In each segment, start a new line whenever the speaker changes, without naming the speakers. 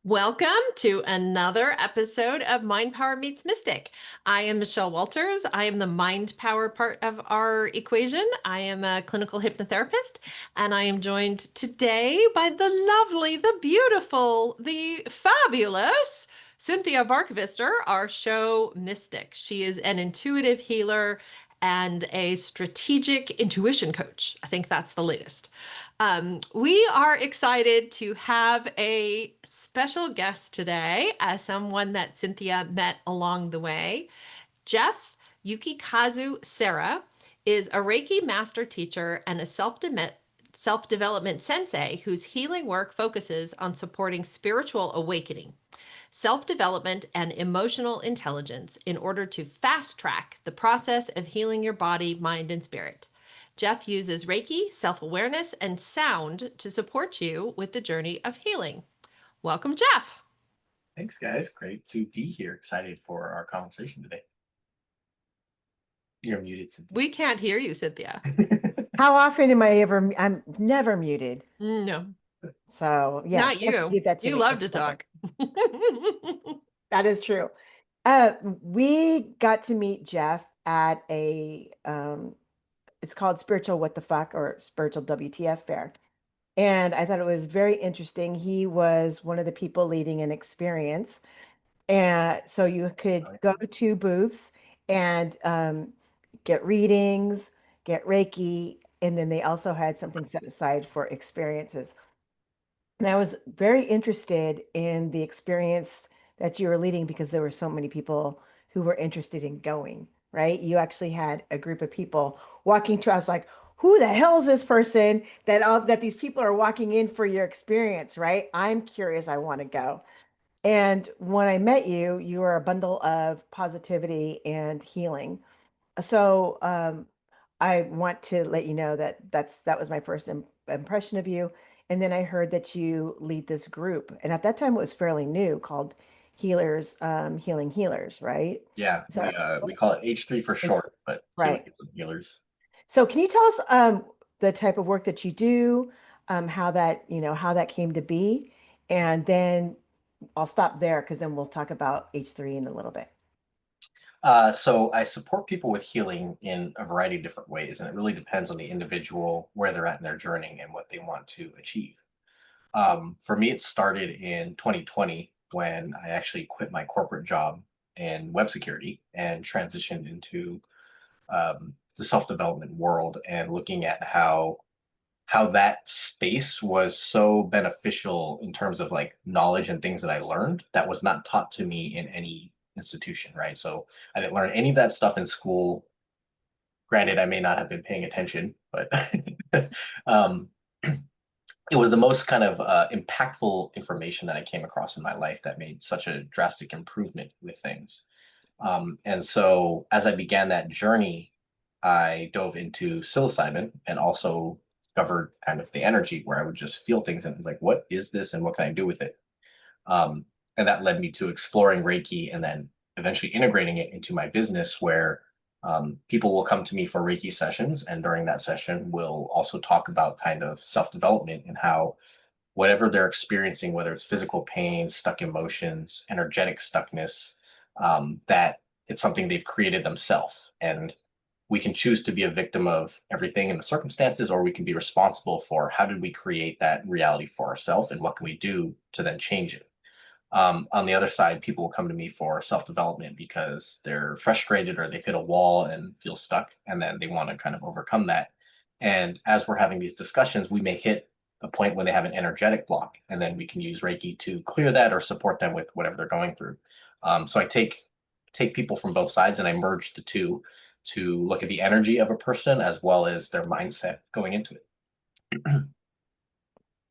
Welcome to another episode of Mind Power Meets Mystic. I am Michelle Walters. I am the mind power part of our equation. I am a clinical hypnotherapist, and I am joined today by the lovely, the beautiful, the fabulous Cynthia Varkavisser, our show mystic. She is an intuitive healer and a strategic intuition coach. I think that's the latest. We are excited to have a special guest today, as someone that Cynthia met along the way. Jeff Yukikazu Serra is a Reiki Master Teacher and a self-development sensei whose healing work focuses on supporting spiritual awakening, self-development, and emotional intelligence in order to fast-track the process of healing your body, mind, and spirit. Jeff uses Reiki, self-awareness, and sound to support you with the journey of healing. Welcome, Jeff.
Thanks, guys. Great to be here. Excited for our conversation today. You're muted, Cynthia.
We can't hear you, Cynthia.
How often am I ever? I'm never muted.
No,
So yeah,
not you.
did that to
You
me.
love to talk.
That is true. We got to meet Jeff at a it's called Spiritual What the Fuck or Spiritual WTF Fair. And I thought it was very interesting. He was one of the people leading an experience. And so you could go to booths and get readings, get Reiki, and then they also had something set aside for experiences. And I was very interested in the experience that you were leading because there were so many people who were interested in going, right? You actually had a group of people walking to, I was like, who the hell is this person that these people are walking in for your experience, right? I'm curious, I want to go. And when I met you, you were a bundle of positivity and healing. So I want to let you know that that was my first impression of you. And then I heard that you lead this group, and at that time it was fairly new, called Healers, Healing Healers, right?
Yeah,
So
we call it H3 for short, but
right.
healers.
So can you tell us the type of work that you do, how that how that came to be, and then I'll stop there because then we'll talk about H3 in a little bit.
So I support people with healing in a variety of different ways, and it really depends on the individual, where they're at in their journey, and what they want to achieve. For me, it started in 2020 when I actually quit my corporate job in web security and transitioned into the self-development world and looking at how that space was so beneficial in terms of like knowledge and things that I learned that was not taught to me in any institution, right? So I didn't learn any of that stuff in school. Granted, I may not have been paying attention, but um, it was the most kind of impactful information that I came across in my life that made such a drastic improvement with things. And so as I began that journey, I dove into psilocybin and also discovered kind of the energy where I would just feel things and it was like, what is this and what can I do with it? And that led me to exploring Reiki and then eventually integrating it into my business where people will come to me for Reiki sessions. And during that session, we'll also talk about kind of self-development and how whatever they're experiencing, whether it's physical pain, stuck emotions, energetic stuckness, that it's something they've created themselves. And we can choose to be a victim of everything in the circumstances, or we can be responsible for how did we create that reality for ourselves and what can we do to then change it. On the other side, people will come to me for self-development because they're frustrated or they've hit a wall and feel stuck, and then they want to kind of overcome that. And as we're having these discussions, we may hit a point when they have an energetic block, and then we can use Reiki to clear that or support them with whatever they're going through. So I take people from both sides and I merge the two to look at the energy of a person as well as their mindset going into it.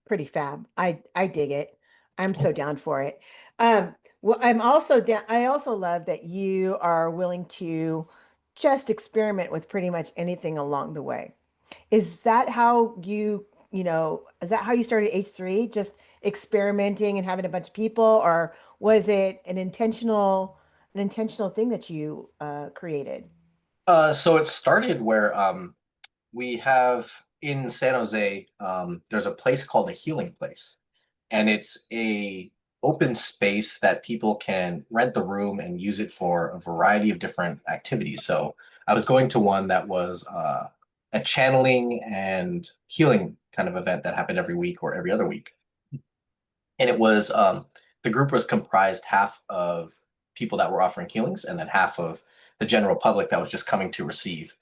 Pretty fab. I dig it. I'm so down for it. Well, I'm also down. I also love that you are willing to just experiment with pretty much anything along the way. Is that how is that how you started H3? Just experimenting and having a bunch of people, or was it an intentional thing that you created?
So it started where we have in San Jose, there's a place called the Healing Place, and it's a open space that people can rent the room and use it for a variety of different activities. So I was going to one that was a channeling and healing kind of event that happened every week or every other week. And it was the group was comprised half of people that were offering healings and then half of the general public that was just coming to receive.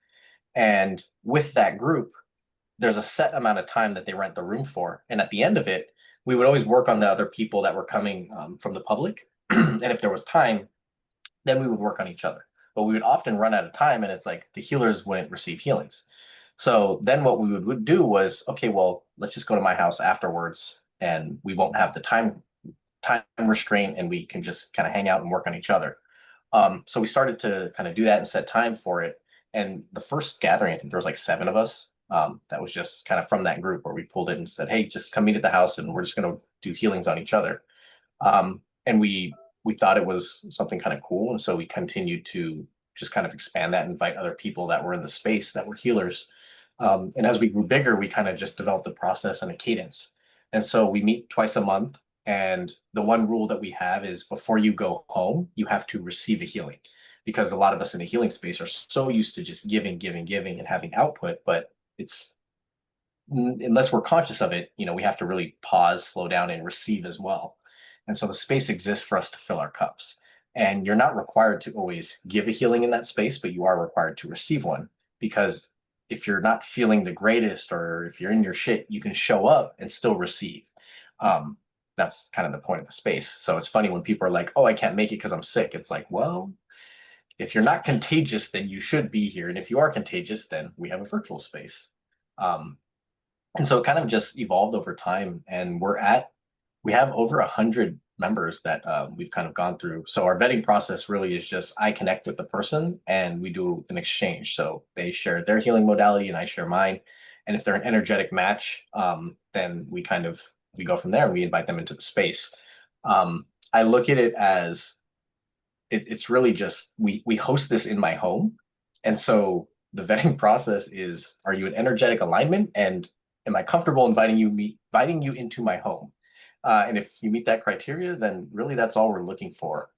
And with that group, there's a set amount of time that they rent the room for. And at the end of it, we would always work on the other people that were coming from the public. And if there was time, then we would work on each other. But we would often run out of time, and it's like the healers wouldn't receive healings. So then what we would do was, okay, well, let's just go to my house afterwards, and we won't have the time restraint, and we can just kind of hang out and work on each other. So we started to kind of do that and set time for it. And the first gathering, I think there was like 7 of us. That was just kind of from that group where we pulled it and said, hey, just come meet at the house and we're just going to do healings on each other. And we thought it was something kind of cool. And so we continued to just kind of expand that and invite other people that were in the space that were healers. And as we grew bigger, we kind of just developed a process and a cadence. And so we meet twice a month. And the one rule that we have is before you go home, you have to receive a healing, because a lot of us in the healing space are so used to just giving, and having output. But it's, unless we're conscious of it, we have to really pause, slow down, and receive as well. And so the space exists for us to fill our cups. And you're not required to always give a healing in that space, but you are required to receive one, because if you're not feeling the greatest or if you're in your shit, you can show up and still receive. That's kind of the point of the space. So it's funny when people are like, oh, I can't make it because I'm sick. It's like, well, if you're not contagious, then you should be here. And if you are contagious, then we have a virtual space. And so it kind of just evolved over time. And we have over 100 members that we've kind of gone through. So our vetting process really is just, I connect with the person and we do an exchange. So they share their healing modality and I share mine. And if they're an energetic match, then we go from there and we invite them into the space. I look at it as it's really just, we host this in my home. And so the vetting process is, are you an energetic alignment? And am I comfortable inviting you into my home? And if you meet that criteria, then really that's all we're looking for.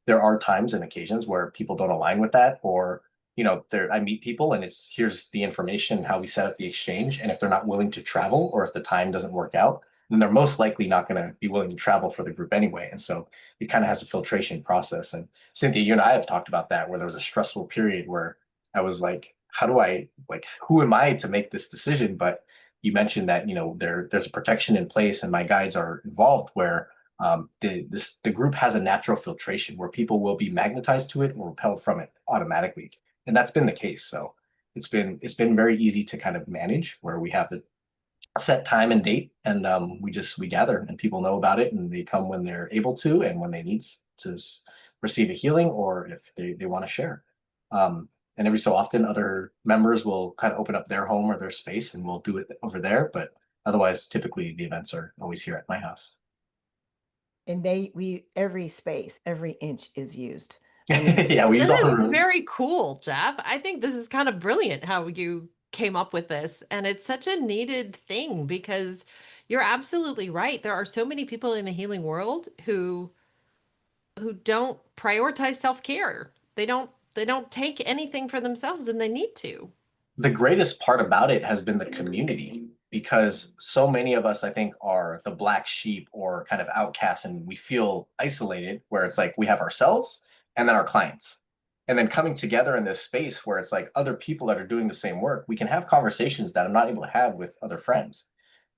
There are times and occasions where people don't align with that, or I meet people and here's the information, how we set up the exchange. And if they're not willing to travel, or if the time doesn't work out, then they're most likely not going to be willing to travel for the group anyway. And so it kind of has a filtration process. And Cynthia, you and I have talked about that, where there was a stressful period where I was like, who am I to make this decision? But you mentioned that, there's a protection in place and my guides are involved, where the group has a natural filtration where people will be magnetized to it or repelled from it automatically. And that's been the case. So it's been very easy to kind of manage, where we have the set time and date, and we gather and people know about it and they come when they're able to and when they need to receive a healing, or if they want to share. And every so often other members will kind of open up their home or their space and we'll do it over there. But otherwise, typically the events are always here at my house.
And every space, every inch is used.
Yeah, we use all the rooms.
Very cool, Jeff. I think this is kind of brilliant how you came up with this. And it's such a needed thing, because you're absolutely right. There are so many people in the healing world who don't prioritize self-care. They don't take anything for themselves, and they need to.
The greatest part about it has been the community, because so many of us, I think, are the black sheep or kind of outcasts, and we feel isolated, where it's like we have ourselves and then our clients. And then coming together in this space where it's like other people that are doing the same work, we can have conversations that I'm not able to have with other friends.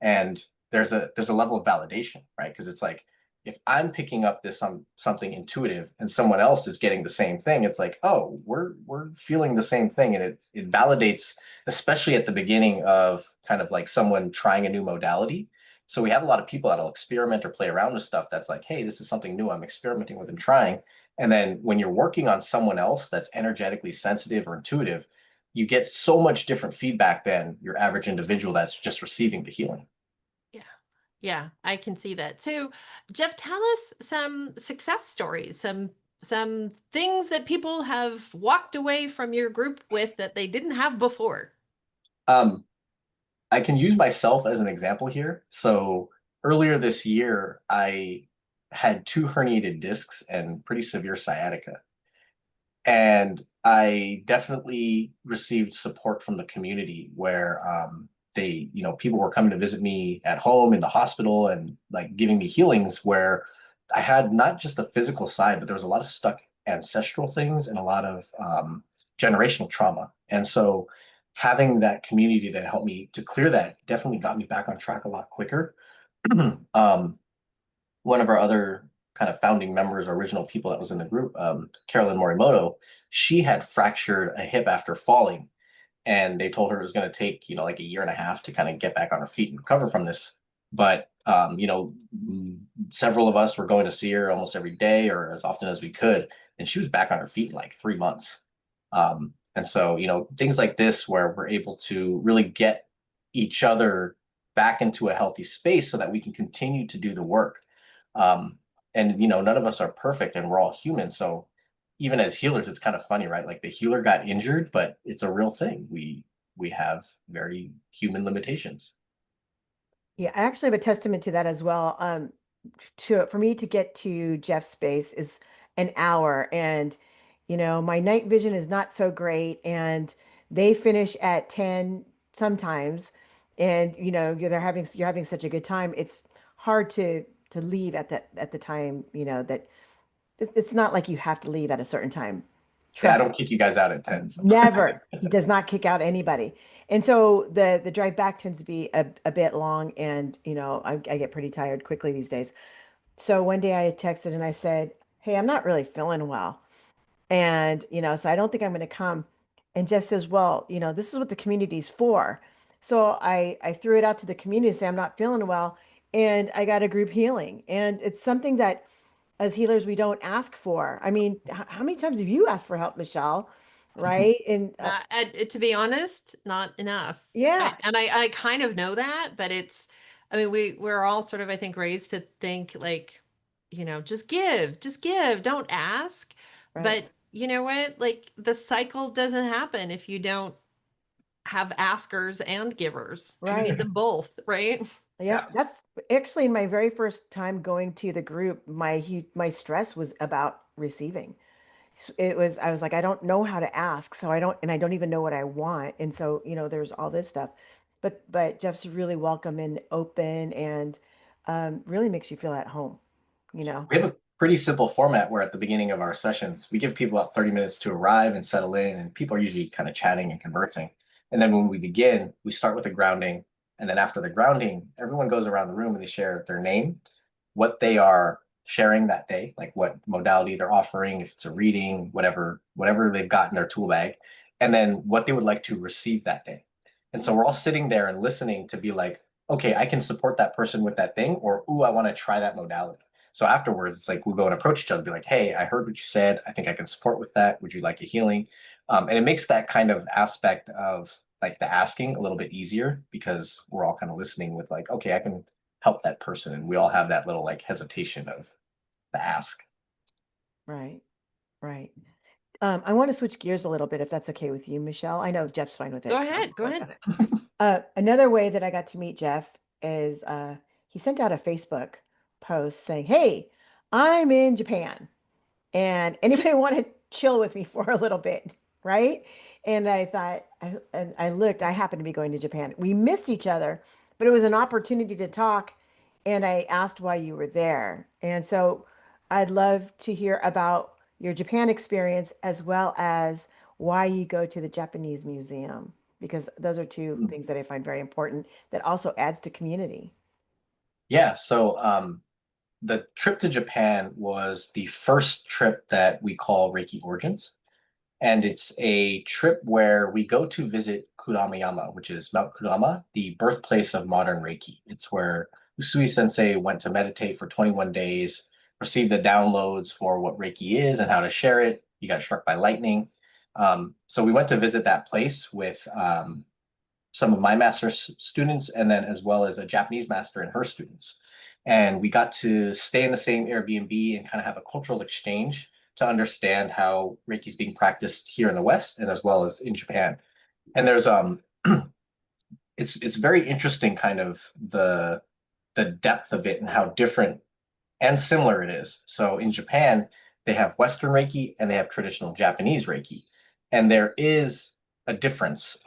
And there's a level of validation, right? Because it's like, if I'm picking up this something intuitive and someone else is getting the same thing, it's like, oh, we're feeling the same thing. And it validates, especially at the beginning of kind of like someone trying a new modality. So we have a lot of people that'll experiment or play around with stuff that's like, hey, this is something new I'm experimenting with and trying. And then when you're working on someone else that's energetically sensitive or intuitive, you get so much different feedback than your average individual that's just receiving the healing.
Yeah, I can see that. So, Jeff, tell us some success stories, some things that people have walked away from your group with that they didn't have before.
I can use myself as an example here. So earlier this year, I had 2 herniated discs and pretty severe sciatica. And I definitely received support from the community where they, people were coming to visit me at home, in the hospital, and like giving me healings where I had not just the physical side, but there was a lot of stuck ancestral things and a lot of generational trauma. And so having that community that helped me to clear that definitely got me back on track a lot quicker. um, One of our other kind of founding members or original people that was in the group, Carolyn Morimoto, she had fractured a hip after falling. And they told her it was going to take, like a year and a half to kind of get back on her feet and recover from this. But, several of us were going to see her almost every day or as often as we could. And she was back on her feet in like 3 months. And so, things like this where we're able to really get each other back into a healthy space so that we can continue to do the work. And none of us are perfect and we're all human. So even as healers, it's kind of funny, right? Like the healer got injured, but it's a real thing. We have very human limitations.
Yeah, I actually have a testament to that as well. For me to get to Jeff's space is an hour, and my night vision is not so great, and they finish at 10 sometimes, and you're having such a good time. It's hard to leave at the time, that it's not like you have to leave at a certain time.
Yeah, I
Trust
don't kick you guys out at 10. So.
Never. He does not kick out anybody. And so the drive back tends to be a bit long, and I get pretty tired quickly these days. So one day I texted and I said, "Hey, I'm not really feeling well." And so I don't think I'm going to come. And Jeff says, "Well, this is what the community's for." So I threw it out to the community to say I'm not feeling well, and I got a group healing. And it's something that as healers we don't ask for. I mean, how many times have you asked for help, Michelle? Right? And
To be honest, not enough.
yeah,
I kind of know that, but I mean, we're all sort of, I think, raised to think like, just give, don't ask.
right,
But you know what? Like the cycle doesn't happen if you don't have askers and givers. You need
right.
them both, right?
Yeah,
Yeah.
that's actually in my very first time going to the group, my stress was about receiving. I was like, I don't know how to ask, so I don't even know what I want. And so, there's all this stuff. But Jeff's really welcome and open, and really makes you feel at home, you know.
We have a pretty simple format where at the beginning of our sessions, we give people about 30 minutes to arrive and settle in, and people are usually kind of chatting and conversing. And then when we begin, we start with a grounding. And then after the grounding, everyone goes around the room and they share their name, what they are sharing that day, like what modality they're offering, if it's a reading, whatever they've got in their tool bag, and then what they would like to receive that day. And so we're all sitting there and listening to be like, okay, I can support that person with that thing, or ooh, I want to try that modality. So afterwards, it's like we go and approach each other, be like, "Hey, I heard what you said. I think I can support with that. Would you like a healing?" And it makes that kind of aspect of like the asking a little bit easier because we're all kind of listening with like, "Okay, I can help that person," and we all have that little like hesitation of the ask.
Right, right. I want to switch gears a little bit if that's okay with you, Michelle. I know Jeff's fine with
Go
it.
ahead, go ahead.
Another way that I got to meet Jeff is he sent out a Facebook post saying, "Hey, I'm in Japan, and anybody want to chill with me for a little bit?" Right? And I thought, and I looked, I happened to be going to Japan. We missed each other, but it was an opportunity to talk. And I asked why you were there. And so I'd love to hear about your Japan experience as well as why you go to the Japanese museum, because those are two things that I find very important that also adds to community.
Yeah, so the trip to Japan was the first trip that we call Reiki Origins. And it's a trip where we go to visit Kuramayama, which is Mount Kurama, the birthplace of modern Reiki. It's where Usui Sensei went to meditate for 21 days, received the downloads for what Reiki is and how to share it. He got struck by lightning. So we went to visit that place with some of my master's students, and then as well as a Japanese master and her students. And we got to stay in the same Airbnb and kind of have a cultural exchange to understand how Reiki is being practiced here in the West and as well as in Japan. And there's it's very interesting kind of the depth of it and how different and similar it is. So in Japan, they have Western Reiki and they have traditional Japanese Reiki. And there is a difference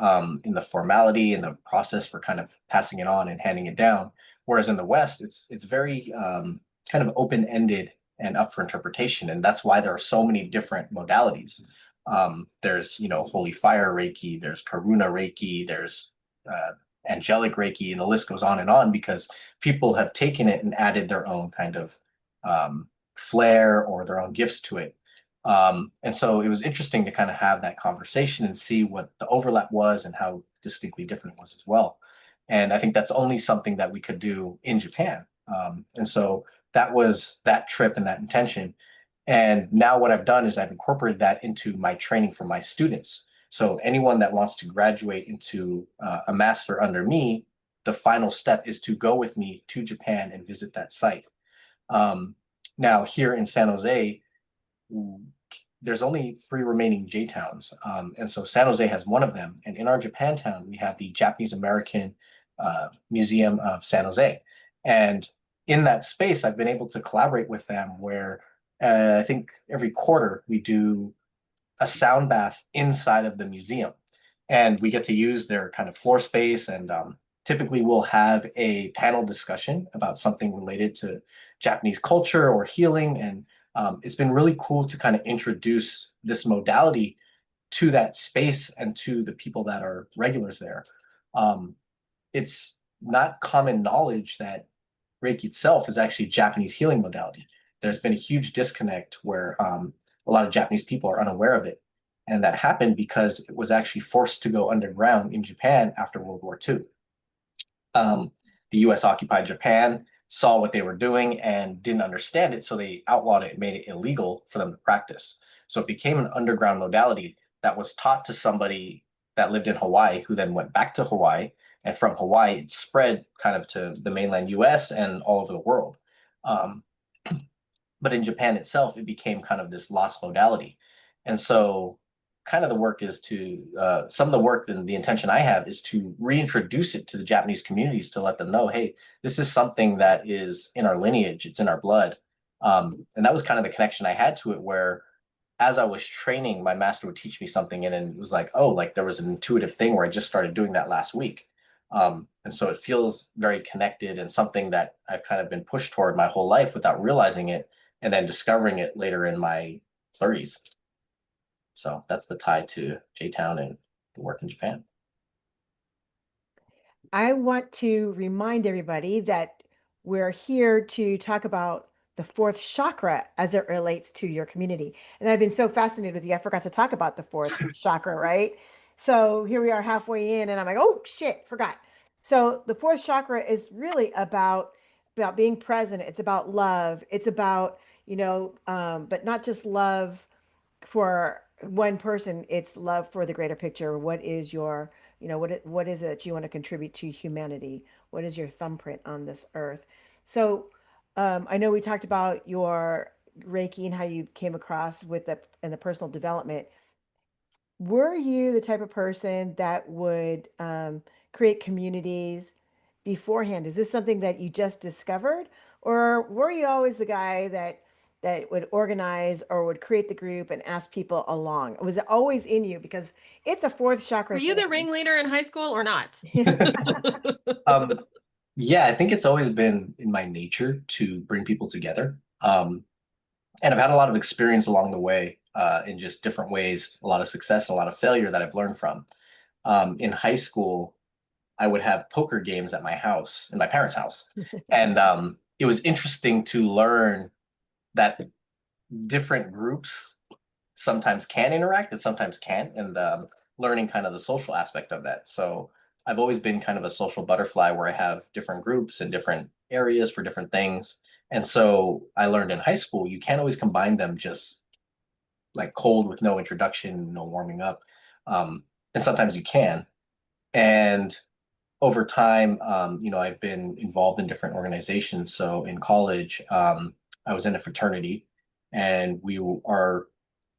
in the formality and the process for kind of passing it on and handing it down. Whereas in the West, it's very kind of open-ended and up for interpretation. And that's why there are so many different modalities. There's, Holy Fire Reiki, there's Karuna Reiki, there's angelic Reiki, and the list goes on because people have taken it and added their own kind of flair or their own gifts to it. And so it was interesting to kind of have that conversation and see what the overlap was and how distinctly different it was as well. And I think that's only something that we could do in Japan. And so that was that trip and that intention. And now what I've done is I've incorporated that into my training for my students. So anyone that wants to graduate into a master under me, the final step is to go with me to Japan and visit that site. Now here in San Jose, there's only 3 remaining J towns. And so San Jose has one of them. And in our Japantown, we have the Japanese American Museum of San Jose. And in that space, I've been able to collaborate with them where I think every quarter we do a sound bath inside of the museum. And we get to use their kind of floor space. And typically we'll have a panel discussion about something related to Japanese culture or healing. And it's been really cool to kind of introduce this modality to that space and to the people that are regulars there. It's not common knowledge that Reiki itself is actually a Japanese healing modality. There's been a huge disconnect where a lot of Japanese people are unaware of it. And that happened because it was actually forced to go underground in Japan after World War II. The US occupied Japan, saw what they were doing and didn't understand it. So they outlawed it and made it illegal for them to practice. So it became an underground modality that was taught to somebody that lived in Hawaii, who then went back to Hawaii. And from Hawaii, it spread kind of to the mainland US and all over the world. But in Japan itself, it became kind of this lost modality. And so kind of the work is to, some of the work and the intention I have is to reintroduce it to the Japanese communities to let them know, hey, this is something that is in our lineage, it's in our blood. And that was kind of the connection I had to it, where as I was training, my master would teach me something and it was like, oh, like there was an intuitive thing where I just started doing that last week. And so it feels very connected and something that I've kind of been pushed toward my whole life without realizing it, and then discovering it later in my 30s. So that's the tie to J-Town and the work in Japan.
I want to remind everybody that we're here to talk about the 4th chakra as it relates to your community. And I've been so fascinated with you, I forgot to talk about the 4th chakra, right? So here we are halfway in and I'm like, oh shit, forgot. So the 4th chakra is really about being present. It's about love. It's about, but not just love for one person, it's love for the greater picture. What is your, what is it that you want to contribute to humanity? What is your thumbprint on this earth? So I know we talked about your Reiki and how you came across with the personal development. Were you the type of person that would create communities beforehand? Is this something that you just discovered, or were you always the guy that would organize or would create the group and ask people along? Was it always in you? Because it's a 4th chakra.
Were you the ringleader in high school or not?
Yeah, I think it's always been in my nature to bring people together. And I've had a lot of experience along the way in just different ways, a lot of success and a lot of failure that I've learned from. In high school, I would have poker games at my house, in my parents' house. And it was interesting to learn that different groups sometimes can interact and sometimes can't, and learning kind of the social aspect of that. So I've always been kind of a social butterfly where I have different groups and different areas for different things. And so I learned in high school, you can't always combine them just like cold with no introduction, no warming up. And sometimes you can. And over time, I've been involved in different organizations. So in college, I was in a fraternity, and our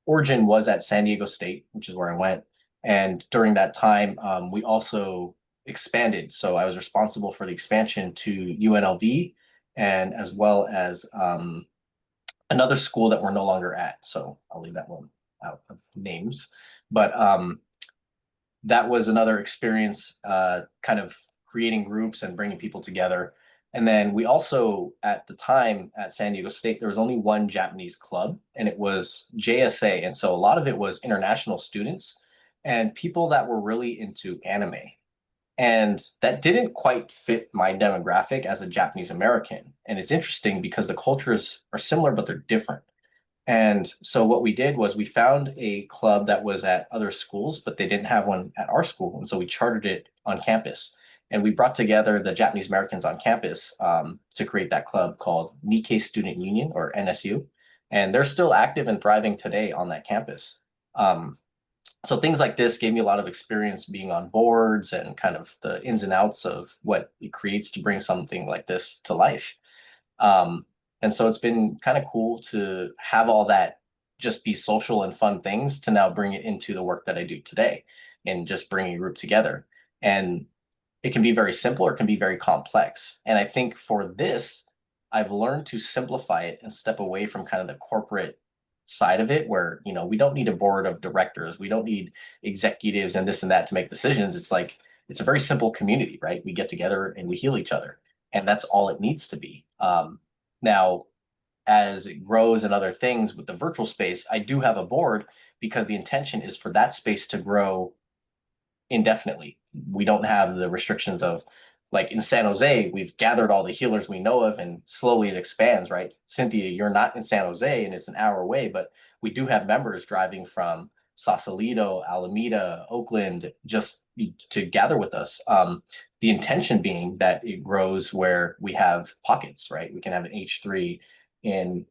origin was at San Diego State, which is where I went. And during that time, we also expanded. So I was responsible for the expansion to UNLV and as well as another school that we're no longer at. So I'll leave that one out of names. But that was another experience, kind of creating groups and bringing people together. And then we also, at the time at San Diego State, there was only one Japanese club, and it was JSA. And so a lot of it was international students and people that were really into anime. And that didn't quite fit my demographic as a Japanese American. And it's interesting because the cultures are similar, but they're different. And so what we did was we found a club that was at other schools, but they didn't have one at our school. And so we chartered it on campus. And we brought together the Japanese Americans on campus to create that club called Nikkei Student Union, or NSU. And they're still active and thriving today on that campus. So things like this gave me a lot of experience being on boards and kind of the ins and outs of what it creates to bring something like this to life. And so it's been kind of cool to have all that just be social and fun things to now bring it into the work that I do today and just bringing a group together. And it can be very simple or it can be very complex. And I think for this, I've learned to simplify it and step away from kind of the corporate side of it where, you know, we don't need a board of directors. We don't need executives and this and that to make decisions. It's like, it's a very simple community, right? We get together and we heal each other, and that's all it needs to be. Now, as it grows and other things with the virtual space, I do have a board because the intention is for that space to grow indefinitely. We don't have the restrictions of, like in San Jose, we've gathered all the healers we know of and slowly it expands, right? Cynthia, you're not in San Jose and it's an hour away, but we do have members driving from Sausalito, Alameda, Oakland, just to gather with us. The intention being that it grows where we have pockets, right? We can have an H3 in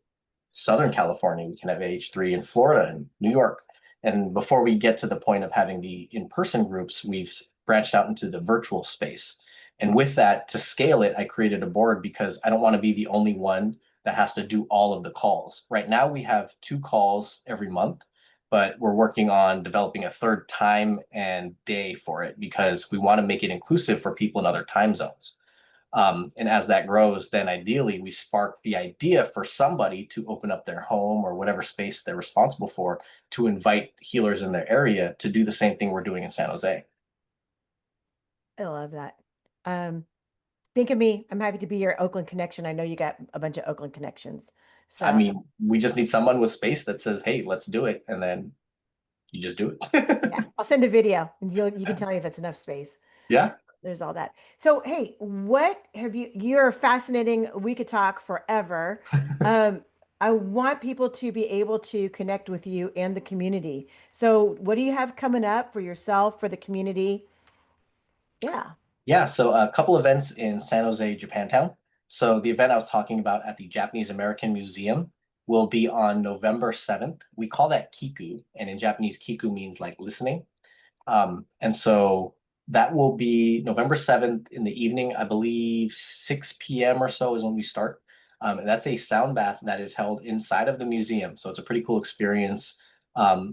Southern California. We can have H3 in Florida and New York. And before we get to the point of having the in-person groups, we've branched out into the virtual space. And with that, to scale it, I created a board because I don't want to be the only one that has to do all of the calls. Right now, we have 2 calls every month, but we're working on developing a third time and day for it because we want to make it inclusive for people in other time zones. And as that grows, then ideally we spark the idea for somebody to open up their home or whatever space they're responsible for to invite healers in their area to do the same thing we're doing in San Jose.
I love that. Think of me. I'm happy to be your Oakland connection. I know you got a bunch of Oakland connections. So
I mean, we just need someone with space that says, hey, let's do it. And then you just do it.
yeah, I'll send a video and you can tell me if it's enough space.
Yeah.
There's all that. So, hey, what have you're fascinating. We could talk forever. I want people to be able to connect with you and the community. So what do you have coming up for yourself, for the community? Yeah.
Yeah, so a couple events in San Jose, Japantown. So the event I was talking about at the Japanese American Museum will be on November 7th. We call that Kiku, and in Japanese, Kiku means like listening. And so that will be November 7th in the evening, I believe 6 p.m. or so is when we start. And that's a sound bath that is held inside of the museum. So it's a pretty cool experience.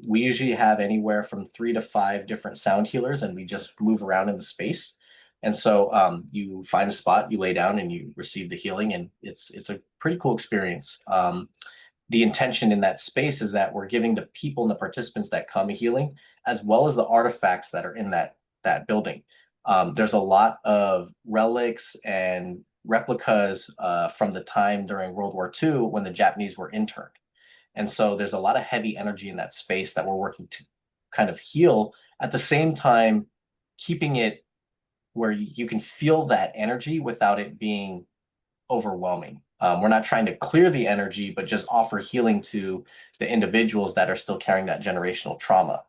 We usually have anywhere from 3 to 5 different sound healers, and we just move around in the space. And so you find a spot, you lay down, and you receive the healing, and it's a pretty cool experience. The intention in that space is that we're giving the people and the participants that come a healing, as well as the artifacts that are in that building. There's a lot of relics and replicas from the time during World War II when the Japanese were interned. And so there's a lot of heavy energy in that space that we're working to kind of heal, at the same time keeping it where you can feel that energy without it being overwhelming. We're not trying to clear the energy, but just offer healing to the individuals that are still carrying that generational trauma.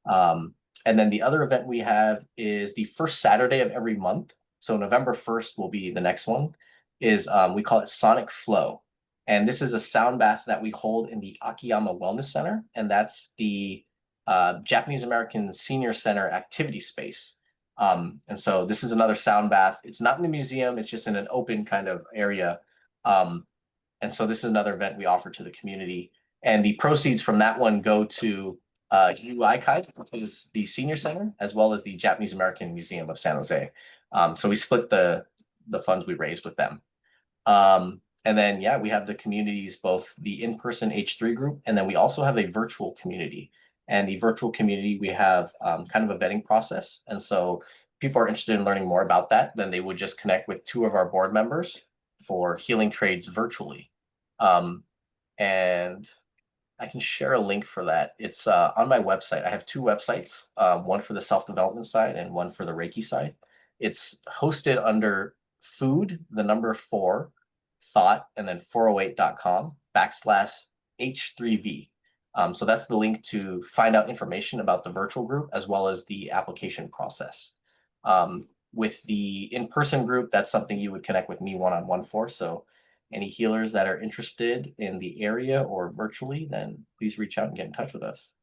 And then the other event we have is the first Saturday of every month. So November 1st will be the next one, is we call it Sonic Flow. And this is a sound bath that we hold in the Akiyama Wellness Center. And that's the Japanese American Senior Center activity space. And so this is another sound bath. It's not in the museum, it's just in an open kind of area. And so this is another event we offer to the community. And the proceeds from that one go to Yukikazu, which is the senior center, as well as the Japanese American Museum of San Jose. So we split the funds we raised with them. And then, yeah, we have the communities, both the in-person H3 group, and then we also have a virtual community. And the virtual community, we have kind of a vetting process. And so people are interested in learning more about that, then they would just connect with 2 of our board members for healing trades virtually. And I can share a link for that. It's on my website. I have 2 websites, one for the self-development side and one for the Reiki side. It's hosted under food, the number 4, thought, and then 408.com/H3V. So that's the link to find out information about the virtual group as well as the application process. With the in-person group, that's something you would connect with me one-on-one for. So any healers that are interested in the area or virtually, then please reach out and get in touch with us.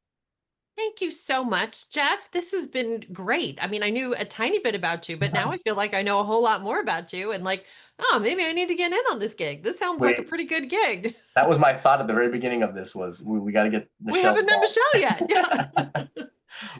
Thank you so much, Jeff. This has been great. I mean, I knew a tiny bit about you, but now I feel like I know a whole lot more about you and like, oh, maybe I need to get in on this gig. This sounds like a
Wait,
pretty good gig.
that was my thought at the very beginning of this was we got to get
We
Michelle
haven't met
involved.
Michelle yet. Yeah.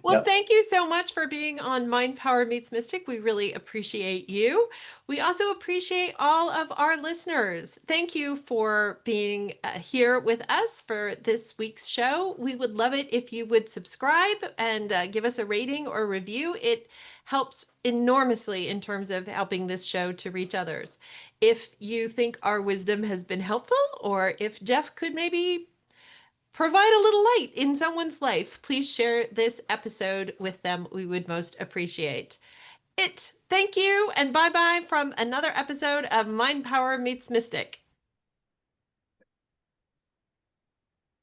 Well,
Yep.
thank you so much for being on Mind Power Meets Mystic. We really appreciate you. We also appreciate all of our listeners. Thank you for being here with us for this week's show. We would love it if you would subscribe and give us a rating or review. It helps enormously in terms of helping this show to reach others. If you think our wisdom has been helpful, or if Jeff could maybe provide a little light in someone's life, please share this episode with them. We would most appreciate it. Thank you, and bye bye from another episode of Mind Power Meets Mystic.